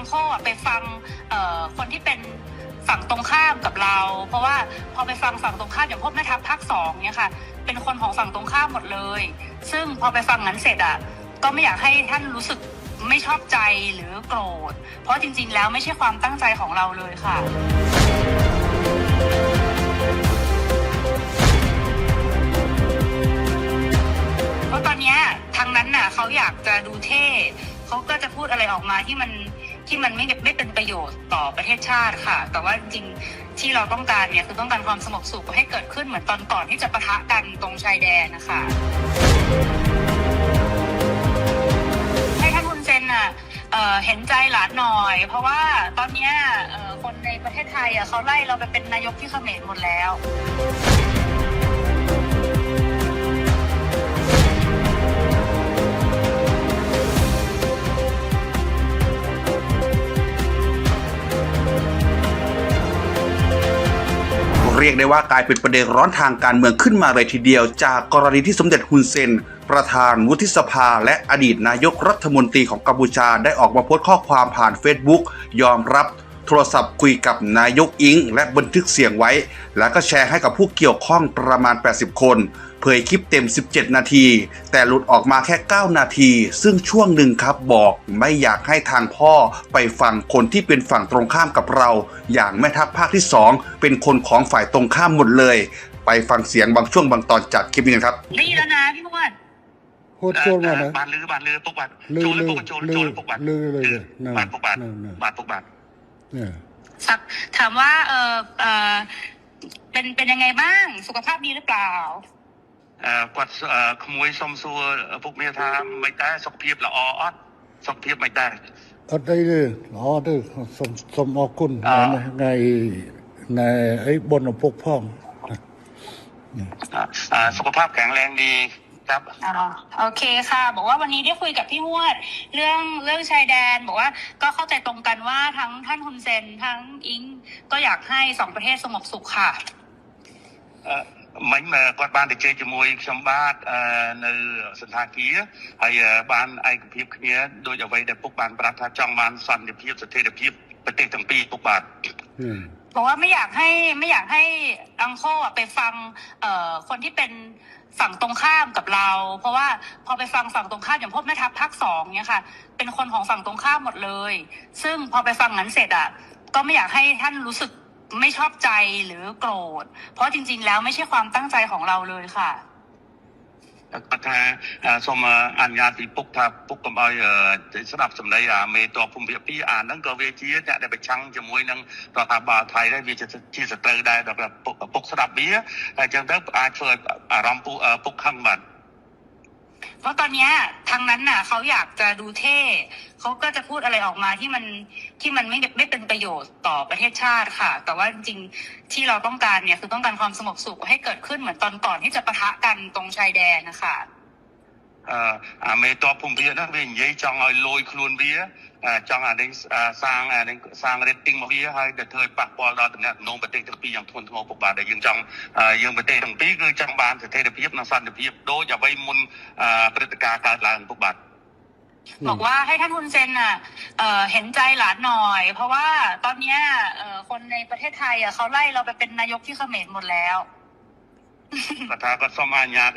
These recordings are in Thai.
โคไปฟังคนที่เป็นฝั่งตรงข้ามกับเราเพราะว่าพอไปฟังฝั่งตรงข้ามอย่างพวกแม่ทัพภาค2เนี่ยค่ะเป็นคนของฝั่งตรงข้ามหมดเลยซึ่งพอไปฟังนั้นเสร็จก็ไม่อยากให้ท่านรู้สึกไม่ชอบใจหรือโกรธเพราะจริงๆแล้วไม่ใช่ความตั้งใจของเราเลยค่ะเพราะตอนนี้ทางนั้นเขาอยากจะดูเท่เขาก็จะพูดอะไรออกมาที่มันไม่เป็นประโยชน์ต่อประเทศชาติค่ะแต่ว่าจริงๆที่เราต้องการเนี่ยคือต้องการความสงบสุขให้เกิดขึ้นเหมือนตอนก่อนที่จะปะทะกันตรงชายแดนนะคะให้ท่านฮุนเซนเห็นใจหลานหน่อยเพราะว่าตอนนี้คนในประเทศไทยเขาไล่เราไปเป็นนายกที่เขมรหมดแล้วเรียกได้ว่ากลายเป็นประเด็นร้อนทางการเมืองขึ้นมาเลยทีเดียวจากกรณีที่สมเด็จฮุนเซนประธานวุฒิสภาและอดีตนายกรัฐมนตรีของกัมพูชาได้ออกมาโพสต์ข้อความผ่าน Facebook ยอมรับโทรศัพท์คุยกับนายกอิงและบันทึกเสียงไว้แล้วก็แชร์ให้กับผู้เกี่ยวข้องประมาณ80คนเผยคลิปเต็ม17นาทีแต่หลุดออกมาแค่9นาทีซึ่งช่วงหนึ่งครับบอกไม่อยากให้ทางพ่อไปฟังคนที่เป็นฝั่งตรงข้ามกับเราอย่างแม่ทัพภาคที่2เป็นคนของฝ่ายตรงข้ามหมดเลยไปฟังเสียงบางช่วงบางตอนจากคลิปนี้กันครับได้ยินแล้วนะพี่มวดโคตรโจรมานะบานลือปกบัตรโจรปกโจรปกบัตรลือเลยบานปกบัตรบานปกบัตรเนี่ยถามว่าเป็นยังไงบ้างสุขภาพดีหรือเปล่าគាត់ក្មួយសុំសួរពុកមាថាមិនដែរសុខភាពល្អអត់សុខភាពមិនដែរអត់អីទេល្អទេសូមអរគុណថ្ងៃអីបុណ្យឪពុកផងสุขภาพแข็งแรงดีครับโอเคค่ะบอกว่าวันนี้ได้คุยกับพี่ฮวดเรื่องชายแดนบอกว่าก็เข้าใจตรงกันว่าทั้งท่านฮุนเซนทั้งอิงก็อยากให้2ประเทศสงบสุขค่ะមិញគាត់បានទៅជែកជាមួយខ្ញុំបាទនៅសន្តាគារហើយបានឯកភាពគ្នាដោយអ្វីដែលពុកបានប្រាប់ថាចង់បានសន្តិភាពស្ថិរភាពប្រទេសទាំងពីរពុកបាទบอกว่าไม่อยากให้อังโคไปฟังคนที่เป็นฝั่งตรงข้ามกับเราเพราะว่าพอไปฟังฝั่งตรงข้ามอย่างพวกแม่ทัพภาค2เนี่ยค่ะเป็นคนของฝั่งตรงข้ามหมดเลยซึ่งพอไปฟังนั้นเสร็จก็ไม่อยากให้ท่านรู้สึกไม่ชอบใจหรือโกรธเพราะจริงๆแล้วไม่ใช่ความตั้งใจของเราเลยค่ะគាត់ថាសូមអនុញ្ញាតពីពុកថាពុកកុំឲ្យស្ដាប់សម្ដីមេតបភូមិភាគ2ហ្នឹងក៏វាជាអ្នកដែលប្រឆាំងជាមួយនឹងរដ្ឋាភិបាលថៃដែរវាជាសត្រូវដែរដល់ពុកស្ដាប់វាហើយអញ្ចឹងទៅអាចធ្វើឲ្យអារម្មណ៍ពុកខឹងបាទเพราะตอนนี้ทางนั้นเขาอยากจะดูเท่เขาก็จะพูดอะไรออกมาที่มันไม่เป็นประโยชน์ต่อประเทศชาติค่ะแต่ว่าจริงๆที่เราต้องการเนี่ยคือต้องการความสงบสุขให้เกิดขึ้นเหมือนตอนก่อนที่จะปะทะกันตรงชายแดนนะคะមេតបភូមិភាគហ្នឹងវានិយាយចង់ឲ្យលយខ្លួនវាចង់នេះសាង rating មកវាហើយទៅធ្វើឲ្យប៉ះពាល់ដល់តំណែងប្រទេសទាំងពីរយ៉ាងធ្ងន់ធ្ងរពុកបាទដែលយើងប្រទេសទាំងពីរគឺចង់បានស្ថិរភាពនិងសន្តិភាពដូចអ្វីមុនព្រឹត្តិការណ៍កើតឡើងពុកបាទบอกว่าให้ท่านฮุนเซนเห็นใจหลานหน่อยเพราะว่าตอนนี้คนในประเทศไทยเขาไล่เราไปเป็นนายกที่เขมรหมดแล้วគាត់ថាគាត់សូមអនុញ្ញាត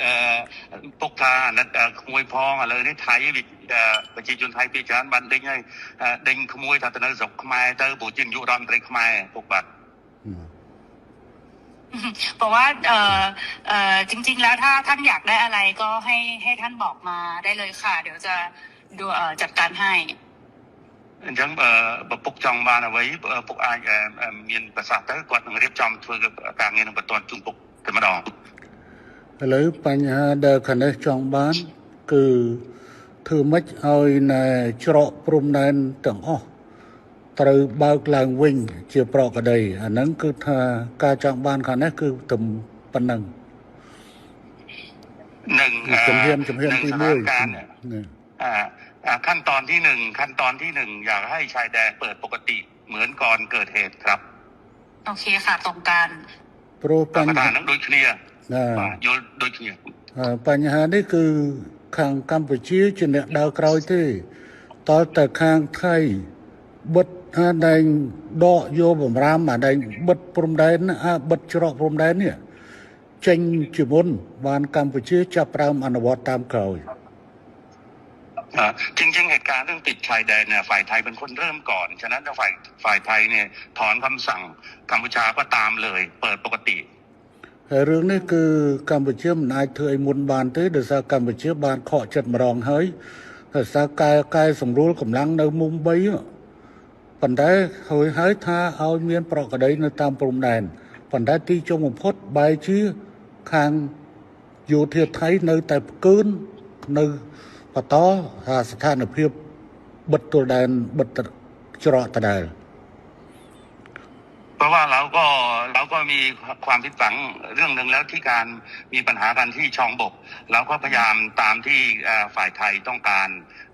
ពុកថាអាណិតក្មួយផងឥឡូវនេះថៃប្រជាជនថៃពីច្រើនបានដេញហើយដេញក្មួយថាទៅនៅស្រុកខ្មែរទៅព្រោះជានាយករដ្ឋមន្ត្រីខ្មែរពុកបាទบอกว่าจริงๆแล้วถ้าท่านอยากได้อะไรก็ให้ท่านบอกมาได้เลยค่ะเดี๋ยวจะดูจัดการให้អញ្ចឹងបើពុកចង់បានអ្វីពុកអាចមានប្រសាសន៍ទៅគាត់នឹងរៀបចំធ្វើការងារនឹងបន្តជូនពុកតែម្ដងឥឡូវបញ្ហាដែលខាងនេះចង់បានគឺធ្វើម៉េចឲ្យណែច្រកព្រំដែនទាំងអស់ត្រូវបើកឡើងវិញជាប្រក្រតីអាហ្នឹងគឺថាការចង់បានខាងនេះគឺតែប៉ុណ្ណឹងនឹងជំហានទី1ขั้นตอนที่1อยากให้ชายแดนเปิดปกติเหมือนก่อนเกิดเหตุครับโอเคค่ะตรงกันព្រោះបញ្ហាហ្នឹងដូចគ្នាយល់ដូចគ្នាបញ្ហានេះគឺខាងកម្ពុជាជាអ្នកដើរក្រោយទេតើតែខាងថៃ បិទដែងដកយកបំរាមដែងបិទព្រំដែនបិទច្រកព្រំដែននេះចេញជាមុនបានកម្ពុជាចាប់ផ្ដើមអនុវត្តតាមក្រោយจริงๆเหตุการณ์เรื่องปิดชายแดนเนี่ยฝ่ายไทยเป็นคนเริ่มก่อนฉะนั้นถ้าฝ่ายไทยเนี่ยถอนคำสั่งกัมพูชาก็ตามเลยเปิดปกติហើយរឿងនេះគឺកម្ពុជាមិនអាចធ្វើឲ្យមុនបានទេដោយសារកម្ពុជាបានខកចិត្តម្ដងហើយដោយសារកែសម្រួលកម្លាំងនៅមុំ3ប៉ុន្តែហើយថាឲ្យមានប្រកក្តីនៅតាមព្រំដែនប៉ុន្តែទីចុងបំផុតបែរជាខាងយោធាថៃនៅតែផ្កើននៅបន្តស្ថានភាពបិទទល់ដែនបិទច្រកដដែលเพราะว่าเราก็มีความผิดหวังเรื่องหนึ่งแล้วที่การมีปัญหากันที่ชองบกเราก็พยายามตามที่ฝ่ายไทยต้องการ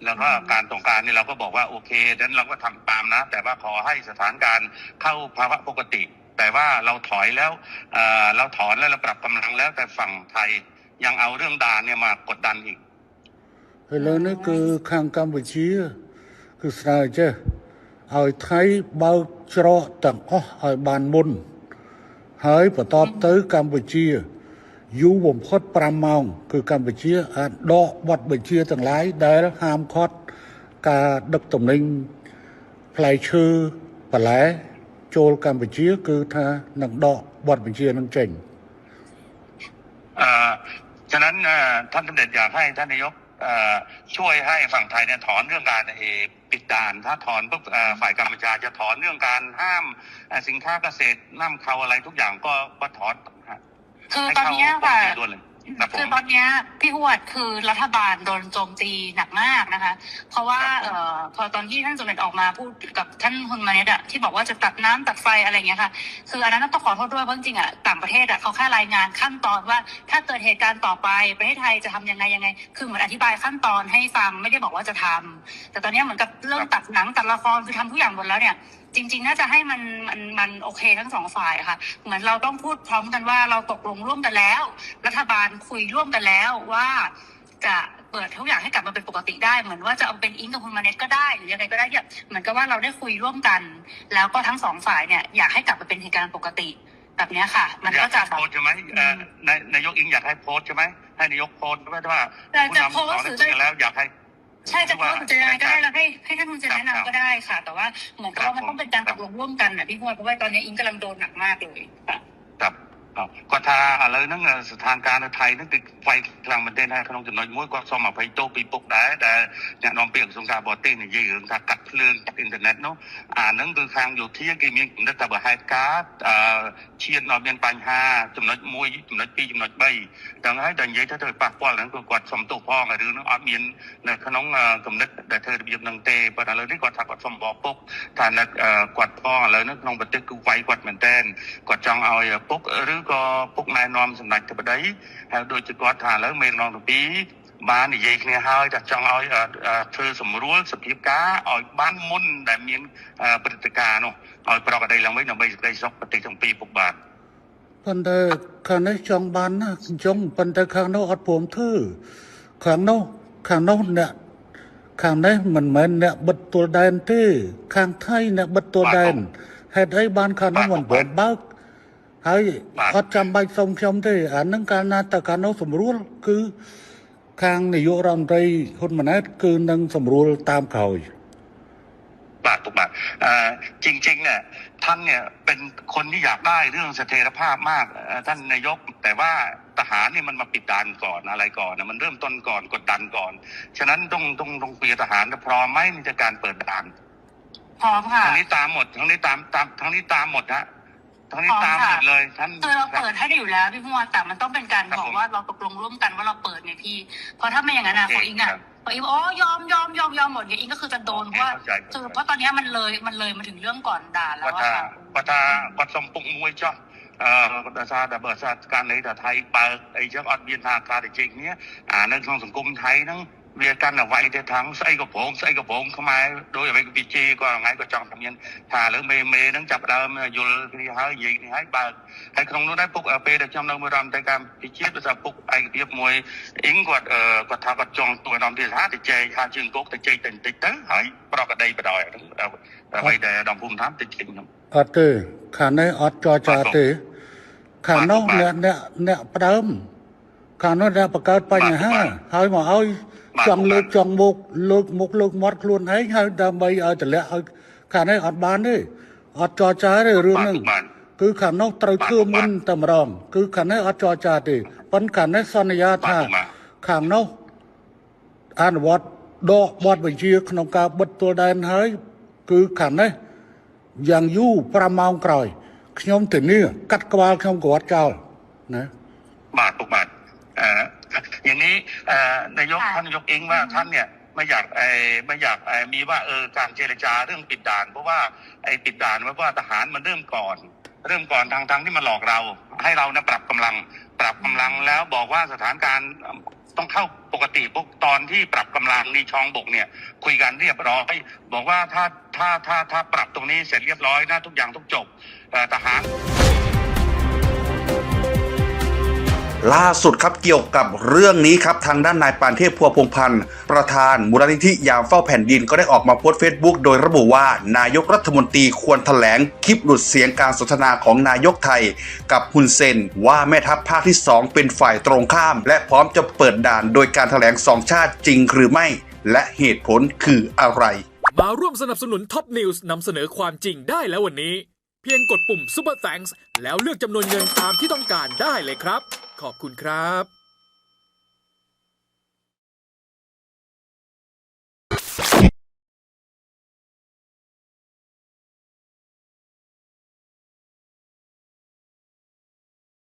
แล้วก็การต้องการนี่เราก็บอกว่าโอเคดังนั้นเราก็ทำตามนะแต่ว่าขอให้สถานการณ์เข้าภาวะปกติแต่ว่าเราถอยแล้วเราถอนแล้วเราปรับกำลังแล้วแต่ฝั่งไทยยังเอาเรื่องด่านเนี่ยมากดดันอีกឥឡូវនេះគឺខាងកម្ពុជាគឺស្នើចេះឲ្យថៃបើកច្រកទាំងអស់ឲ្យបានមុនហើយបន្តទៅកម្ពុជាយូរបំផុត5ម៉ោងគឺកម្ពុជាអាចដកបទបញ្ជាទាំងឡាយដែលហាមឃាត់ការដឹកទំនិញផ្លែឈើបន្លែចូលកម្ពុជាគឺថានឹងដកបទបញ្ជានឹងចេញฉะนั้นท่านสมเด็จอยากให้ท่านนายกช่วยให้ฝั่งไทยเนี่ยถอนเรื่องการปิดด่านถ้าถอนปุ๊บฝ่ายกัมพูชาจะถอนเรื่องการห้ามสินค้าเกษตรนำเข้าอะไรทุกอย่างก็ถอนคือตอนนี้ค่ะคือตอนนี้พี่หวดคือรัฐบาลโดนโจมตีหนักมากนะคะเพราะว่าพอตอนที่ท่านสมเด็จออกมาพูดกับท่านฮุนมาเนตอะที่บอกว่าจะตัดน้ำตัดไฟอะไรเงี้ยค่ะคืออันนั้นต้องขอโทษด้วยเพราะจริงๆอะต่างประเทศอะเขาแค่รายงานขั้นตอนว่าถ้าเกิดเหตุการณ์ต่อไปประเทศไทยจะทำยังไงคือเหมือนอธิบายขั้นตอนให้ฟังไม่ได้บอกว่าจะทำแต่ตอนนี้เหมือนกับเรื่องตัดหนังตัดละครคือทำทุกอย่างหมดแล้วเนี่ยจริงๆน่าจะให้มันโอเคทั้งสองฝ่ายค่ะเหมือนเราต้องพูดพร้อมกันว่าเราตกลงร่วมกันแล้วรัฐบาลคุยร่วมกันแล้วว่าจะเปิดทุกอย่างให้กลับมาเป็นปกติได้เหมือนว่าจะเอาเป็นอิงกับคุณมาเน็ตก็ได้หรือยังไงก็ได้เนี่ยเหมือนกับว่าเราได้คุยร่วมกันแล้วก็ทั้งสองฝ่ายเนี่ยอยากให้กลับมาเป็นเหตุการณ์ปกติแบบนี้ค่ะมันก็จะโพสใช่ไหมนายกอิงอยากให้โพสใช่ไหมให้นายกโพสว่าผู้นำสอนคุยกันแล้วอยากให้ใช่จะโพสต์จะยังไงก็ได้แล้วให้ท่านคุณจะแนะนำก็ได้ค่ะแต่ว่าเหมือนกับว่ามันต้องเป็นการตกลงร่วมกันนะพี่พวดเพราะว่าตอนนี้อิงกำลังโดนหนักมากเลยค่ะครับก็ถ้าอะไรนั่งสถานการณ์ไทยนั่งติดไฟกลางประเทศให้ขนมจุดน้อยมุ้ยก็สมัครไปโตปีปกได้แต่เนี่ยน้องเปียกสงการบอตี้เนี่ยยืนถ้ากัดเพลิงจากอินเทอร์เน็ตเนาะนั่งคือทางอยู่ที่ยังมีนักตบไฮการ์ดเชียร์นอเบียนปัญหาจุดน้อยมุ้ยจุดน้อยปีจุดน้อยใบดังนั้นดังยัยถ้าเธอปากป้อนนั่นคือกอดสมตัวพ่อหรือน้องอาเมียนเนี่ยขนมกำเนิดแต่เธอเบียบนังเตะปัญหาเลยที่กอดทักกอดสมบอปกฐานกอดพ่อเลยนั่งน้องประเทศคือไฟกอดเหมือนเต้นกอดจังเอาปกหรือก็ปกนายนอมสำนักจะไปได้โดยจะกอดฐานแล้วเมนองตัวปีบ้านใหญ่เนี่ยให้จะจังเอาเธอสมรู้สพิบก้าเอาบ้านมุ่นแต่มีปฏิกิริยาเนาะเอาปรากฏได้หลังไว้หน่อยไปซอกปฏิจำปีปกบาทប៉ុន្តែខាងនេះចង់បានណាចង់ប៉ុន្តែខាងនោះអត់ព្រមធ្វើខាងនោះអ្នកខាងនេះមិនមែនអ្នកបិទទល់ដែនទេខាងថៃអ្នកបិទទល់ដែនហេតុអីបានខាងនោះមិនព្រមបើកហើយអត់ចាំបាច់សុំខ្ញុំទេអានឹងកាលណាតើខាងនោះស្រួលគឺខាងនាយករដ្ឋមន្ត្រីហ៊ុនម៉ាណែតគឺនឹងស្រួលតាមក្រោយถูกป่ะจริงๆเนี่ยท่านเนี่ยเป็นคนที่อยากได้เรื่องเสถียรภาพมากท่านนายกแต่ว่าทหารนี่มันมาปิดด่านก่อนอะไรก่อนนะมันเริ่มต้นก่อนกดดันก่อนฉะนั้นต้องเปลี่ยนทหารพร้อมไหมในการเปิดด่านพร้อมค่ะทั้งนี้ตามหมดทั้งนี้ตามทั้งนี้ตามหมดฮะทั้งนี้ตามหมดเลยท่านคือเราเปิดให้อยู่แล้วพี่พวดแต่มันต้องเป็นการบอกว่าเราตกลงร่วมกันว่าเราเปิดไงพี่เพราะถ้าไม่อย่างนั้นนะพออิงอ๋อยอมหมดเนี่ยอิงก็คือจะโดนเพราะว่าเพราะตอนนี้มันเลยมาถึงเรื่องก่อนด่าแล้วว่าถ้าก็สมปุกมวยจ้ะภาษาแต่ภาษาการในแต่ไทยเปิดไอ้เจ้าอดเบียนทางการจริงเนี้ยในทางสังคมไทยนั่ง វាកាន់តែវាយទៅខាងស្អីក៏ប្រងខ្មែរដោយអ្វីក៏វិជ័យក៏ថ្ងៃក៏ចង់តែមានថាឥឡូវមេហ្នឹងចាប់ផ្ដើមយល់គ្នាហើយនិយាយគ្នាហើយបើហើយក្នុងនោះដែរពុកពេលដែលខ្ញុំនៅមួយរដ្ឋមន្ត្រីកម្ពុជាដោយសារពុកឯកភាពមួយអ៊ីងគាត់ថាគាត់ចង់ទួយរដ្ឋមន្ត្រីថាទៅចែកថាជើងគោកទៅចែកទៅបន្តិចទៅហើយប្រកបដីបដ អ្វីដែលដំភូមិថាតិចខ្ញុំ អត់ទេខាងនេះអត់ចរចាទេខាងនោះអ្នកផ្ដើមខាងនោះអ្នកបង្កើតបញ្ហាហើយមកឲ្យចង់លើកចង់មុខលើកមាត់ខ្លួនឯងហើយដើម្បីឲ្យតម្លាក់ឲ្យខាងនេះអត់បានទេអត់ចរចាទេរឿងហ្នឹងគឺខាងនោះត្រូវធ្វើមុនតែម្ដងគឺខាងនេះអត់ចរចាទេប៉ុន្តែខាងនេះសន្យាថាខាងនោះអនុវត្តដកបទបញ្ជាក្នុងការបិទទល់ដែនហើយគឺខាងនេះយ៉ាងយូរ5ម៉ោងក្រោយខ្ញុំធានាកាត់ក្បាលខ្ញុំក៏អត់ចោលណាបាទពុកបាទอย่างนี้นายกท่านนายกเองว่าท่านเนี่ยไม่อยากมีว่าการเจรจาเรื่องปิดด่านเพราะว่าไอ้ปิดด่านว่าทหารมันเริ่มก่อนทางที่มาหลอกเราให้เราเนี่ยปรับกำลังแล้วบอกว่าสถานการณ์ต้องเข้าปกติพวกตอนที่ปรับกำลังนี่ช่องบกเนี่ยคุยกันเรียบร้อยบอกว่าถ้าปรับตรงนี้เสร็จเรียบร้อยนะทุกอย่างทุกจบทหารล่าสุดครับเกี่ยวกับเรื่องนี้ครับทางด้านนายปานเทพพัวพงษ์พันธ์ประธานมูลนิธิยามเฝ้าแผ่นดินก็ได้ออกมาโพสต์เฟซบุ๊กโดยระบุว่านายกรัฐมนตรีควรแถลงคลิปหลุดเสียงการสนทนาของนายกไทยกับฮุนเซนว่าแม่ทัพภาคที่2เป็นฝ่ายตรงข้ามและพร้อมจะเปิดด่านโดยการแถลง2ชาติจริงหรือไม่และเหตุผลคืออะไรมาร่วมสนับสนุนท็อปนิวส์นำเสนอความจริงได้แล้ววันนี้เพียงกดปุ่ม Super Thanks แล้วเลือกจำนวนเงินตามที่ต้องการได้เลยครับขอบคุณครับ